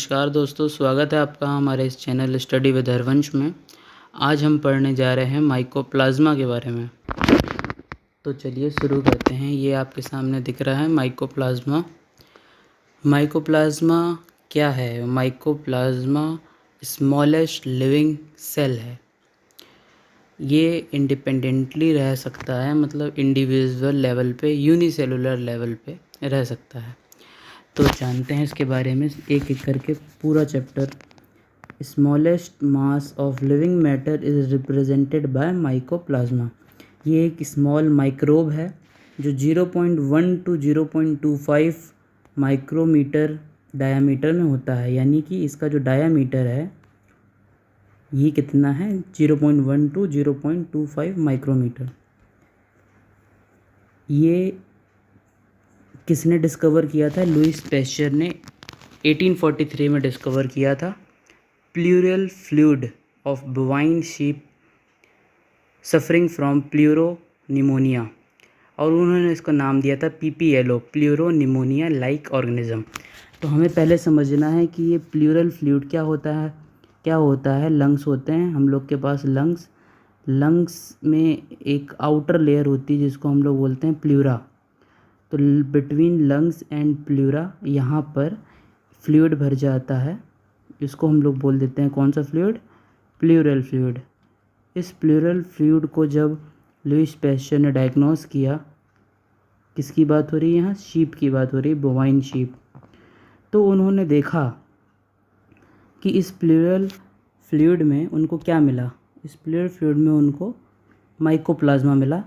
नमस्कार दोस्तों, स्वागत है आपका हमारे इस चैनल स्टडी विद हरवंश में। आज हम पढ़ने जा रहे हैं माइकोप्लाज्मा के बारे में। तो चलिए शुरू करते हैं। ये आपके सामने दिख रहा है माइकोप्लाज्मा। माइकोप्लाज्मा क्या है? माइकोप्लाज्मा स्मॉलेस्ट लिविंग सेल है। ये इंडिपेंडेंटली रह सकता है, मतलब इंडिविजुअल लेवल पे, यूनिसेलुलर लेवल पे रह सकता है। तो जानते हैं इसके बारे में एक एक करके पूरा chapter. Smallest mass of living matter is represented by mycoplasma. ये एक स्मॉल माइक्रोब है जो 0.1 to 0.25 माइक्रोमीटर डायामीटर में होता है। यानी कि इसका जो डायामीटर है ये कितना है? 0.1 to 0.25 माइक्रोमीटर। ये किसने डिस्कवर किया था? लुईस पैस्चर ने 1843 में डिस्कवर किया था। Pleural fluid of bovine sheep suffering from pleuropneumonia, और उन्होंने इसका नाम दिया था PPLO, प्लूरोनिमोनिया लाइक ऑर्गेनिज्म। तो हमें पहले समझना है कि ये प्लूरल फ्लूइड क्या होता है। लंग्स होते हैं हम लोग के पास। लंग्स में एक आउटर लेयर होती है जिसको हम लोग बोलते हैं प्लूरा। तो बिटवीन लंग्स एंड प्लूरा यहाँ पर फ्लूइड भर जाता है। इसको हम लोग बोल देते हैं कौन सा फ्लूइड? Pleural fluid. इस प्लूरल फ्लूइड को जब लुईस पैस्चर ने डायग्नोस किया, किसकी बात हो रही है यहाँ? शीप की बात हो रही है, बोवाइन शीप। तो उन्होंने देखा कि इस प्लूरल फ्लूइड में उनको क्या मिला? इस प्लूरल फ्लूइड में उनको माइकोप्लाज्मा मिला।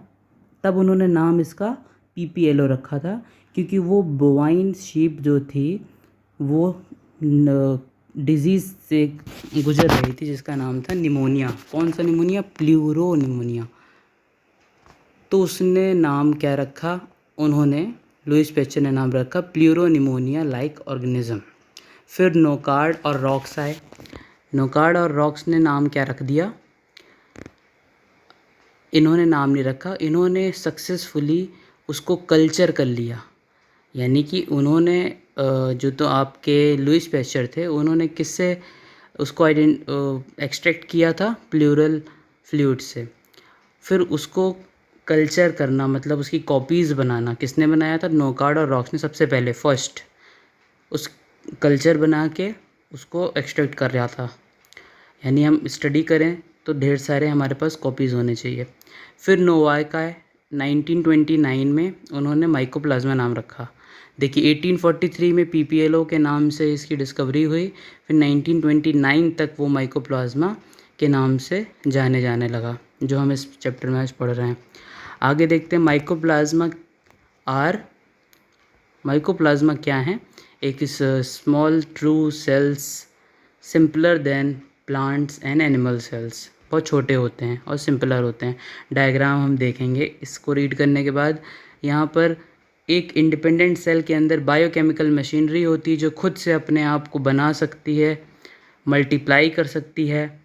तब उन्होंने नाम इसका PPLO रखा था, क्योंकि वो बोवाइन शीप जो थी वो डिजीज़ से गुजर रही थी जिसका नाम था निमोनिया। कौन सा निमोनिया? प्लूरोनिमोनिया। तो उसने नाम क्या रखा? उन्होंने, लुईस पैस्चर ने नाम रखा प्लूरोनिमोनिया लाइक ऑर्गेनिज्म। फिर नोकार्ड और रॉक्स आए। नोकार्ड और रॉक्स ने नाम क्या रख दिया? इन्होंने नाम नहीं रखा, इन्होंने सक्सेसफुली उसको कल्चर कर लिया। यानी कि उन्होंने जो तो आपके लुईस पैस्चर थे, उन्होंने किससे उसको एक्सट्रैक्ट किया था? प्लूरल फ्लूइड से। फिर उसको कल्चर करना, मतलब उसकी कॉपीज़ बनाना, किसने बनाया था? नोकार्ड और रॉक्स ने सबसे पहले फर्स्ट उस कल्चर बना के उसको एक्सट्रैक्ट कर रहा था। यानी हम स्टडी करें तो ढेर सारे हमारे पास कॉपीज़ होने चाहिए। फिर नोवाका 1929 में उन्होंने माइकोप्लाज्मा नाम रखा। देखिए 1843 में PPLO के नाम से इसकी डिस्कवरी हुई। फिर 1929 तक वो माइकोप्लाज्मा के नाम से जाने लगा, जो हम इस चैप्टर में आज पढ़ रहे हैं। आगे देखते हैं माइकोप्लाज्मा क्या है? एक small true cells simpler than plants and animal cells. बहुत छोटे होते हैं और सिंपलर होते हैं। डायग्राम हम देखेंगे इसको रीड करने के बाद। यहाँ पर एक इंडिपेंडेंट सेल के अंदर बायोकेमिकल मशीनरी होती है जो खुद से अपने आप को बना सकती है, मल्टीप्लाई कर सकती है,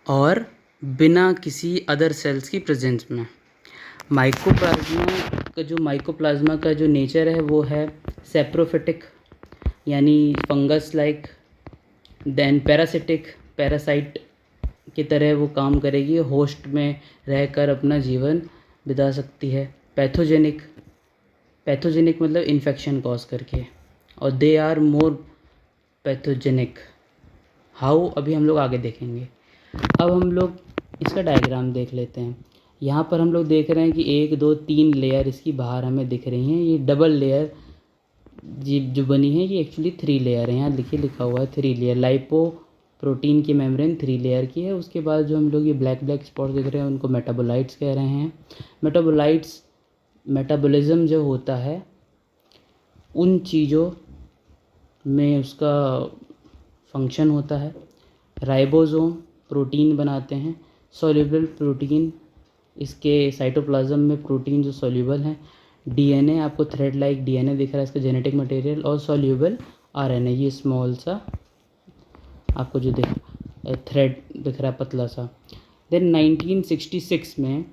और बिना किसी अदर सेल्स की प्रेजेंस में। माइकोप्लाज्मा का जो नेचर है वो है सेप्रोफिटिक, यानी फंगस लाइक। देन पैरासाइट की तरह वो काम करेगी, होस्ट में रहकर अपना जीवन बिता सकती है। पैथोजेनिक मतलब इन्फेक्शन कॉज करके, और they are more pathogenic. How अभी हम लोग आगे देखेंगे। अब हम लोग इसका डायग्राम देख लेते हैं। यहाँ पर हम लोग देख रहे हैं कि 1 2 3 लेयर इसकी बाहर हमें दिख रही हैं। ये डबल लेयर जो बनी है ये एक्चुअली 3 लेयर है। यहाँ लिखा हुआ है 3 लेयर। लाइपो प्रोटीन की मेम्ब्रेन 3 लेयर की है। उसके बाद जो हम लोग ये ब्लैक स्पॉट्स दिख रहे हैं उनको मेटाबोलाइट्स कह रहे हैं। मेटाबॉलिज्म जो होता है उन चीज़ों में उसका फंक्शन होता है। राइबोसोम प्रोटीन बनाते हैं, सॉल्युबल प्रोटीन। इसके साइटोप्लाज्म में प्रोटीन जो सॉल्युबल हैं। DNA आपको थ्रेड लाइक DNA दिख रहा है, इसका जेनेटिक मटेरियल, और सॉल्युबल RNA, ये स्मॉल सा आपको जो थ्रेड दिख रहा है, पतला सा। देन 1966 में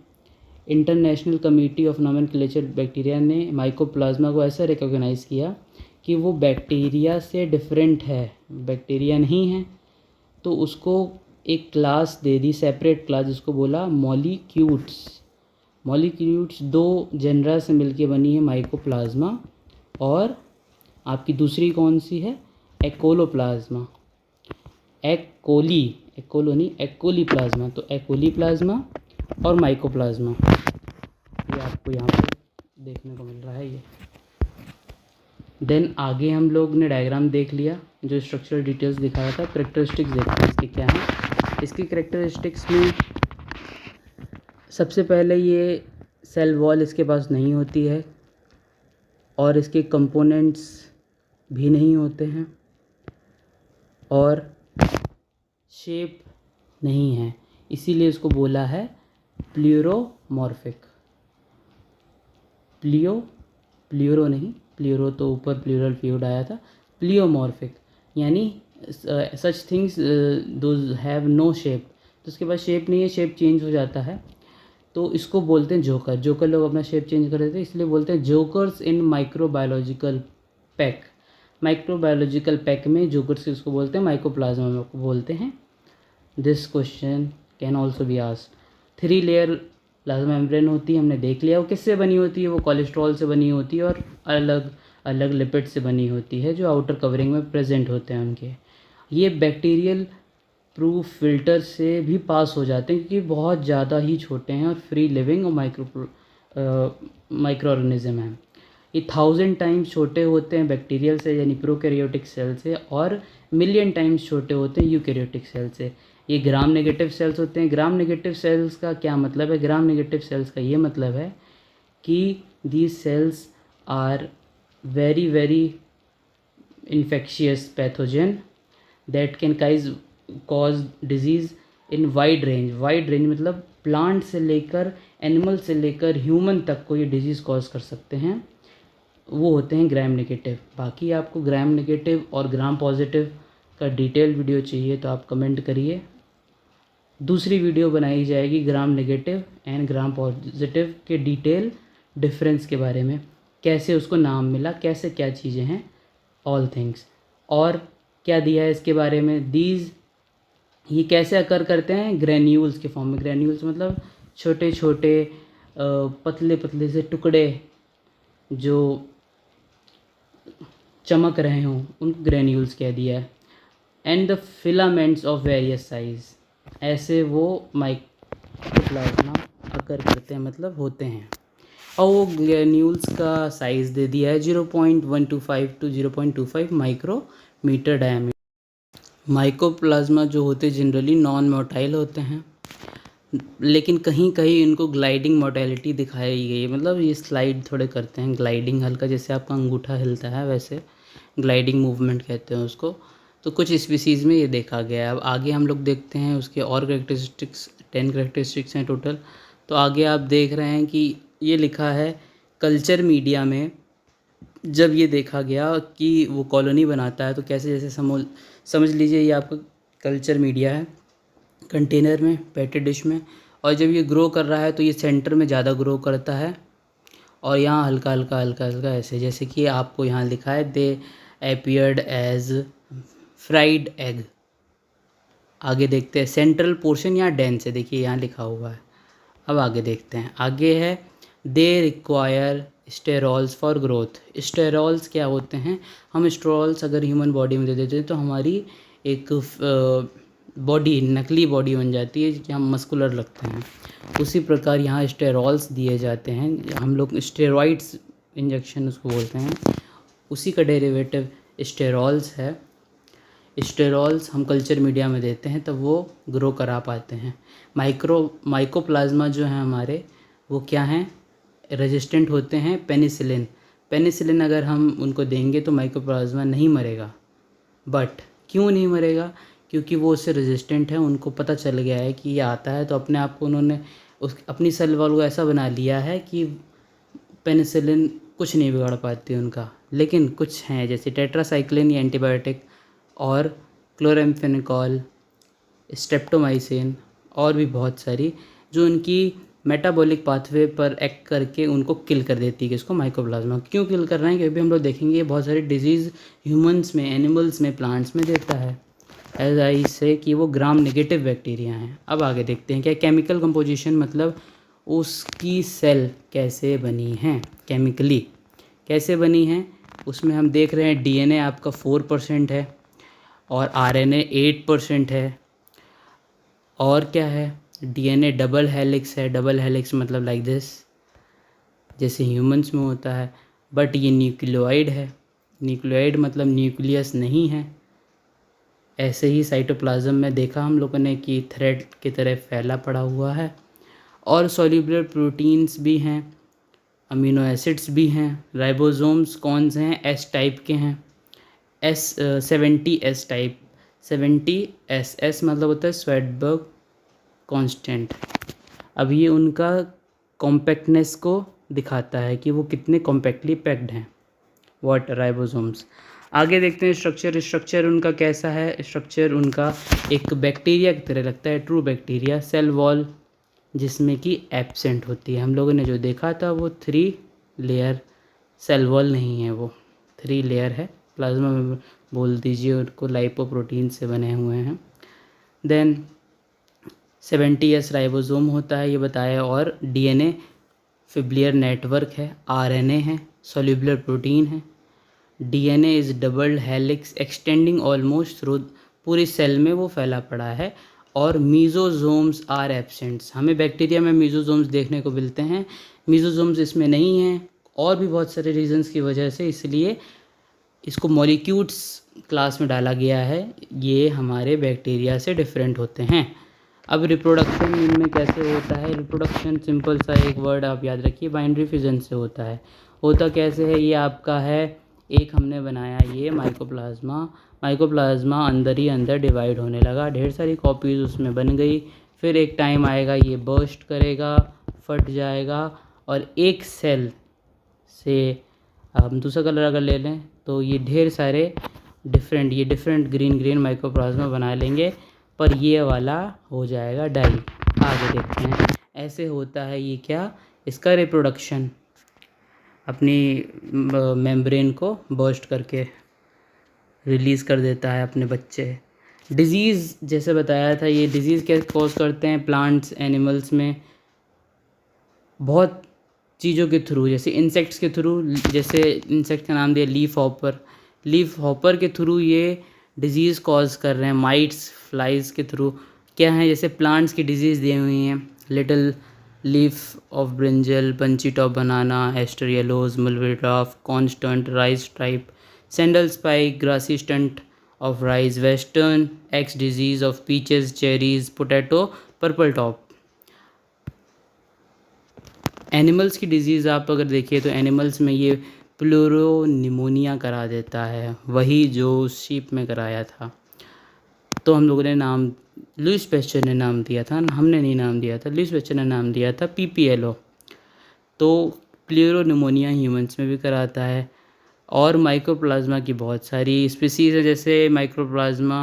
international committee of nomenclature bacteria ने माइकोप्लाज्मा को ऐसा रिकॉग्नाइज़ किया कि वो बैक्टीरिया से डिफरेंट है, बैक्टीरिया नहीं है, तो उसको एक क्लास दे दी, सेपरेट क्लास, जिसको बोला मॉलिक्यूट्स। मॉलिक्यूट्स 2 जेनरा से मिलके बनी है, माइकोप्लाज्मा और आपकी दूसरी कौन सी है, एकोलोप्लाज्मा, एकोलो नहीं, एकोली प्लाज्मा। तो एकोली प्लाज्मा और माइकोप्लाज्मा, ये आपको यहाँ पर देखने को मिल रहा है ये। देन आगे हम लोग ने डायग्राम देख लिया, जो स्ट्रक्चरल डिटेल्स दिखाया था। करेक्टरिस्टिक्स देखते हैं इसके क्या हैं। इसकी करेक्टरिस्टिक्स में सबसे पहले ये सेल वॉल इसके पास नहीं होती है और इसके कंपोनेंट्स भी नहीं होते हैं और शेप नहीं है, इसीलिए इसको बोला है प्लूरोमॉर्फिक। प्लूरो नहीं, प्लूरो तो ऊपर प्लूरल फ्लूइड आया था, प्लियोमॉर्फिक यानी such things those have no shape, तो उसके पास शेप नहीं है, शेप चेंज हो जाता है, तो इसको बोलते हैं जोकर। जोकर लोग अपना शेप चेंज कर देते हैं, इसलिए बोलते हैं जोकर्स इन माइक्रोबायोलॉजिकल पैक। माइक्रोबायोलॉजिकल पैक में जोकर्स इसको बोलते हैं, माइकोप्लाज्मा में बोलते हैं। This question can also be asked. 3 layer plasma membrane होती है, हमने देख लिया वो किससे बनी होती है, वो कोलेस्ट्रॉल से बनी होती है और अलग अलग लिपिड से बनी होती है जो आउटर कवरिंग में प्रेजेंट होते हैं उनके। ये बैक्टीरियल प्रूफ फिल्टर से भी पास हो जाते हैं क्योंकि बहुत ज़्यादा ही छोटे हैं और फ्री लिविंग और माइक्रो ऑर्गेनिज्म हैं। ये 1000 टाइम्स छोटे होते हैं बैक्टीरियल से यानी प्रोकैरियोटिक सेल से, और मिलियन टाइम्स छोटे होते हैं यूकैरियोटिक सेल से। ये ग्राम नेगेटिव सेल्स होते हैं। ग्राम नेगेटिव सेल्स का क्या मतलब है? ग्राम नेगेटिव सेल्स का ये मतलब है कि these cells are very very infectious pathogen that can cause disease in wide range. Wide range मतलब प्लांट से लेकर एनिमल से लेकर ह्यूमन तक को ये डिजीज़ कॉज कर सकते हैं, वो होते हैं ग्राम नेगेटिव। बाकी आपको ग्राम नेगेटिव और ग्राम पॉजिटिव का डिटेल वीडियो चाहिए तो आप कमेंट करिए, दूसरी वीडियो बनाई जाएगी gram negative and gram positive के डिटेल डिफरेंस के बारे में, कैसे उसको नाम मिला, कैसे क्या चीज़ें हैं, ऑल थिंग्स। और क्या दिया है इसके बारे में, दीज ये कैसे अकर करते हैं, ग्रेन्यूल्स के फॉर्म में। ग्रेन्यूल्स मतलब छोटे छोटे पतले पतले से टुकड़े जो चमक रहे हों, उन ग्रेन्यूल्स कह दिया है। And the filaments of various size, ऐसे वो माइक्रोप्लाज्मा अकर करते हैं मतलब होते हैं। और वो ग्रेन्यूल्स का साइज़ दे दिया है 0.125 to 0.25 माइक्रोमीटर डायमीटर। माइकोप्लाज्मा जो होते जनरली नॉन मोटाइल होते हैं, लेकिन कहीं कहीं इनको ग्लाइडिंग मोटाइलिटी दिखाई गई है, मतलब ये स्लाइड थोड़े करते हैं, ग्लाइडिंग हल्का, जैसे आपका अंगूठा हिलता है वैसे ग्लाइडिंग मूवमेंट कहते हैं उसको। तो कुछ स्पीसीज़ में ये देखा गया है। अब आगे हम लोग देखते हैं उसके और करेक्टरिस्टिक्स। 10 करेक्टरिस्टिक्स हैं टोटल। तो आगे आप देख रहे हैं कि ये लिखा है कल्चर मीडिया में जब ये देखा गया कि वो कॉलोनी बनाता है तो कैसे, जैसे समझ लीजिए ये आपका कल्चर मीडिया है कंटेनर में, पेटेड डिश में, और जब ये ग्रो कर रहा है तो ये सेंटर में ज़्यादा ग्रो करता है और यहाँ हल्का हल्का हल्का हल्का ऐसे, जैसे कि आपको यहाँ लिखा है दे अपीयर्ड एज फ्राइड एग। आगे देखते हैं सेंट्रल पोर्शन यहाँ डेंस है, देखिए यहाँ लिखा हुआ है। अब आगे देखते हैं, आगे है they require sterols for growth. Sterols क्या होते हैं? हम स्टेरॉल्स अगर ह्यूमन बॉडी में दे देते हैं तो हमारी एक बॉडी, नकली बॉडी बन जाती है कि हम मस्कुलर लगते हैं। उसी प्रकार यहाँ स्टेरॉल्स दिए जाते हैं, हम लोग स्टेरॉइड्स इंजेक्शन उसको बोलते हैं, उसी का डेरिवेटिव स्टेरॉल्स है। स्टेरॉल्स हम कल्चर मीडिया में देते हैं तब वो ग्रो करा पाते हैं। माइकोप्लाज्मा जो हैं हमारे, वो क्या हैं? रेजिस्टेंट होते हैं पेनिसिलिन। पेनिसिलिन अगर हम उनको देंगे तो माइकोप्लाज्मा नहीं मरेगा। बट क्यों नहीं मरेगा? क्योंकि वो उससे रेजिस्टेंट है, उनको पता चल गया है कि ये आता है, तो अपने आप को उन्होंने अपनी सेल वॉल को ऐसा बना लिया है कि पेनिसिलिन कुछ नहीं बिगाड़ पाती उनका। लेकिन कुछ हैं जैसे टेट्रासाइक्लिन या एंटीबायोटिक और क्लोराम्फेनिकॉल, स्ट्रेप्टोमाइसिन और भी बहुत सारी जो उनकी मेटाबॉलिक पाथवे पर एक्ट करके उनको किल कर देती है। किसको? माइकोप्लाज्मा। क्यों किल कर रहे हैं? क्योंकि हम लोग देखेंगे बहुत सारे डिजीज़ ह्यूमंस में, एनिमल्स में, प्लांट्स में देता है। एज आई से कि वो ग्राम नेगेटिव बैक्टीरिया हैं। अब आगे देखते हैं क्या केमिकल कंपोजिशन, मतलब उसकी सेल कैसे बनी हैं, केमिकली कैसे बनी हैं। उसमें हम देख रहे हैं डीएनए आपका 4% है और आरएनए 8% है। और क्या है? डीएनए डबल हेलिक्स है। डबल हेलिक्स मतलब लाइक दिस, जैसे ह्यूमंस में होता है। बट ये न्यूक्लियोइड है। न्यूक्लियोइड मतलब न्यूक्लियस नहीं है। ऐसे ही साइटोप्लाज्म में देखा हम लोगों ने कि थ्रेड की तरह फैला पड़ा हुआ है। और सॉल्युबल प्रोटीन्स भी हैं, अमीनो एसिड्स भी हैं। राइबोसोम्स कौन से हैं? एस टाइप के हैं। 70 एस टाइप। 70 एस मतलब होता है स्वेडबर्ग कांस्टेंट। अब ये उनका कॉम्पैक्टनेस को दिखाता है कि वो कितने कॉम्पैक्टली पैक्ड हैं, व्हाट राइबोसोम्स। आगे देखते हैं स्ट्रक्चर उनका कैसा है। स्ट्रक्चर उनका एक बैक्टीरिया की तरह लगता है, ट्रू बैक्टीरिया। सेल वॉल जिसमें कि एब्सेंट होती है। हम लोगों ने जो देखा था वो 3 लेयर सेल वॉल नहीं है, वो 3 लेयर है। प्लाज्मा में बोल दीजिए उनको लाइपोप्रोटीन से बने हुए हैं। देन 70S राइबोसोम होता है, ये बताया। और डीएनए फिब्रिलर नेटवर्क है। आरएनए है, सॉल्युबल प्रोटीन है। DNA is double helix extending almost through, पूरी सेल में वो फैला पड़ा है। और मीजोजोम्स आर एब्सेंट्स। हमें बैक्टीरिया में मीजोजोम्स देखने को मिलते हैं, मीजोजोम्स इसमें नहीं हैं, और भी बहुत सारे रीजंस की वजह से, इसलिए इसको मॉलिक्यूल्स क्लास में डाला गया है। ये हमारे बैक्टीरिया से डिफरेंट होते हैं। अब रिप्रोडक्शन इनमें कैसे होता है? रिप्रोडक्शन सिंपल सा एक वर्ड आप याद रखिए, बाइंड्री फिजन से होता है। होता कैसे है? ये आपका है, एक हमने बनाया ये माइकोप्लाज्मा। माइकोप्लाज्मा अंदर ही अंदर डिवाइड होने लगा, ढेर सारी कॉपीज़ उसमें बन गई। फिर एक टाइम आएगा ये बर्स्ट करेगा, फट जाएगा, और एक सेल से हम दूसरा कलर अगर ले लें तो ये ढेर सारे डिफरेंट ग्रीन माइकोप्लाज्मा बना लेंगे, पर ये वाला हो जाएगा डाई। आगे देखते हैं ऐसे होता है ये क्या, इसका रिप्रोडक्शन अपनी मेम्ब्रेन को बर्स्ट करके रिलीज़ कर देता है अपने बच्चे। डिज़ीज़ जैसे बताया था, ये डिज़ीज़ क्या कॉज करते हैं प्लांट्स एनिमल्स में? बहुत चीज़ों के थ्रू, जैसे इंसेक्ट्स के थ्रू। जैसे इंसेक्ट का नाम दिया लीफ हॉपर, लीफ हॉपर के थ्रू ये डिज़ीज़ कॉज कर रहे हैं। माइट्स, फ्लाइज़ के थ्रू क्या है, जैसे प्लांट्स की डिज़ीज़ दी हुई हैं, little leaf of brinjal, bunchy top banana, aster yellows, mulberry top, corn stunt, rice type, sandal spike, grassy stunt of rice, western X disease of peaches, cherries, potato, purple top. Animals की diseases आप अगर देखिए तो animals में ये pleuropneumonia करा देता है, वही जो शीप में कराया था। तो हम लोगों ने नाम, लुईस पैस्चर ने नाम दिया था, हमने नहीं नाम दिया था, लुईस पैस्चर ने नाम दिया था PPLO। तो प्लूरोनिमोनिया ह्यूमंस में भी कराता है। और माइकोप्लाज्मा की बहुत सारी स्पीसीज़ है, जैसे माइक्रोप्लाज्मा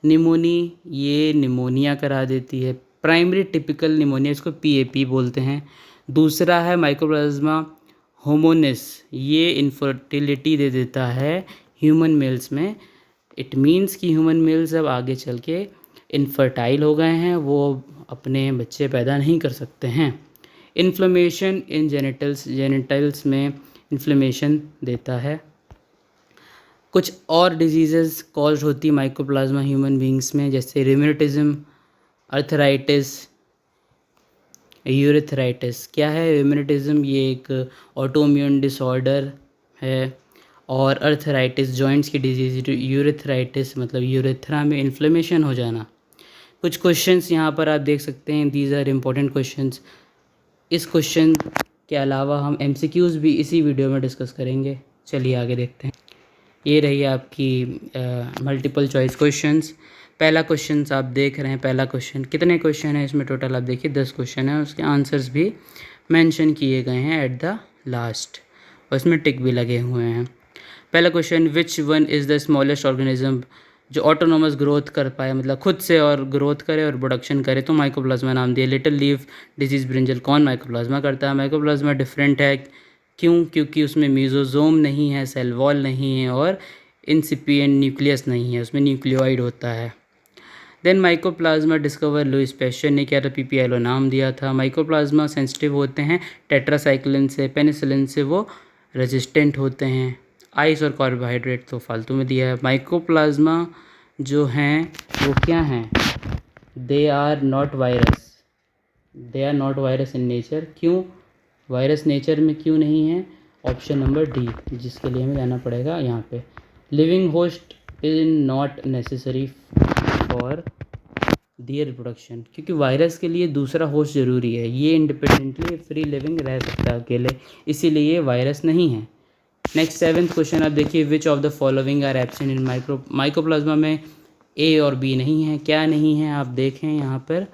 निमोनी, ये निमोनिया करा देती है। प्राइमरी टिपिकल निमोनिया, इसको PAP बोलते हैं। दूसरा है माइकोप्लाज्मा होमोनिस, ये इनफर्टिलिटी दे देता है ह्यूमन मेल्स में। इट मीन्स कि ह्यूमन मेल्स अब आगे चल के इनफर्टाइल हो गए हैं, वो अपने बच्चे पैदा नहीं कर सकते हैं। इन्फ्लेमेशन इन जेनिटल्स में इन्फ्लेमेशन देता है। कुछ और डिजीज़ेस कॉज होती माइकोप्लाज्मा ह्यूमन बींग्स में, जैसे रिमेटिज्म, अर्थराइटिस, यूरेथ्राइटिस। क्या है रिमेटिज्म? ये एक ऑटोइम्यून डिसऑर्डर है। और अर्थराइटिस जॉइंट्स की डिजीज़। यूरेथ्राइटिस मतलब यूरेथ्रा में इन्फ्लेमेशन हो जाना। कुछ क्वेश्चंस यहाँ पर आप देख सकते हैं, दीज आर इम्पोर्टेंट क्वेश्चंस। इस क्वेश्चन के अलावा हम MCQs भी इसी वीडियो में डिस्कस करेंगे। चलिए आगे देखते हैं। ये रही आपकी मल्टीपल चॉइस क्वेश्चंस। पहला क्वेश्चन आप देख रहे हैं, पहला क्वेश्चन, कितने क्वेश्चन है इसमें टोटल आप देखिए 10 क्वेश्चन है। उसके आंसर्स भी मेंशन किए गए हैं एट द लास्ट, और इसमें टिक भी लगे हुए हैं। पहला question, which one is the smallest organism? जो ऑटोनोमस ग्रोथ कर पाए, मतलब खुद से और ग्रोथ करे और प्रोडक्शन करे, तो माइकोप्लाज्मा नाम दिया। लिटिल लीफ डिजीज़ ब्रिंजल कौन माइकोप्लाज्मा करता है? माइकोप्लाज्मा डिफरेंट है। क्यों? क्योंकि उसमें मीजोजोम नहीं है, सेल वॉल नहीं है और इंसिपिएंट न्यूक्लियस नहीं है, उसमें न्यूक्लियोइड होता है। Then mycoplasma discover Louis Pasteur ने किया था, पीपीएलओ नाम दिया था। माइकोप्लाज्मा सेंसिटिव होते हैं टेट्रासाइक्लिन से, पेनिसिलिन से वो रेजिस्टेंट होते हैं। आइस और कार्बोहाइड्रेट तो फालतू में दिया है। माइकोप्लाज्मा जो हैं वो क्या हैं? They are not virus, they are not virus in nature. क्यों वायरस नेचर में क्यों नहीं है? ऑप्शन नंबर डी, जिसके लिए हमें जाना पड़ेगा यहाँ पे। Living host is not necessary for their reproduction, क्योंकि वायरस के लिए दूसरा होस्ट ज़रूरी है, ये इंडिपेंडेंटली फ्री लिविंग रह सकता है अकेले, इसीलिए ये वायरस नहीं है। नेक्स्ट 7th क्वेश्चन आप देखिए, which of the following are absent in mycoplasma में ए और बी नहीं है। क्या नहीं है? आप देखें यहाँ पर,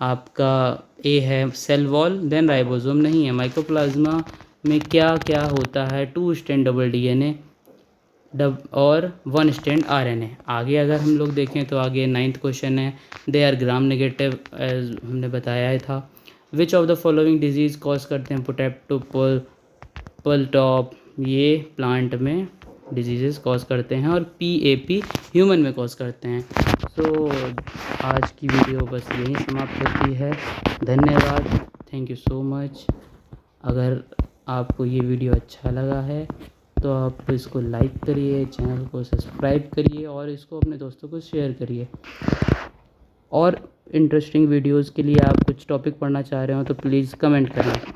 आपका ए है सेल वॉल, देन राइबोसोम नहीं है। माइकोप्लाज्मा में क्या क्या होता है? 2 स्ट्रैंड डबल डीएनए और 1 स्ट्रैंड आरएनए। आगे अगर हम लोग देखें तो आगे 9th क्वेश्चन है, they are gram negative, as हमने बताया था। Which of the following disease cause करते हैं? पोटैटो पल टॉप, ये प्लांट में डिजीज़ कॉज करते हैं, और PAP ह्यूमन में कॉज करते हैं। सो आज की वीडियो बस यहीं समाप्त होती है। धन्यवाद, थैंक यू सो मच। अगर आपको ये वीडियो अच्छा लगा है तो आप इसको लाइक करिए, चैनल को सब्सक्राइब करिए और इसको अपने दोस्तों को शेयर करिए। और इंटरेस्टिंग वीडियोस के लिए आप कुछ टॉपिक पढ़ना चाह रहे हो तो प्लीज़ कमेंट करें।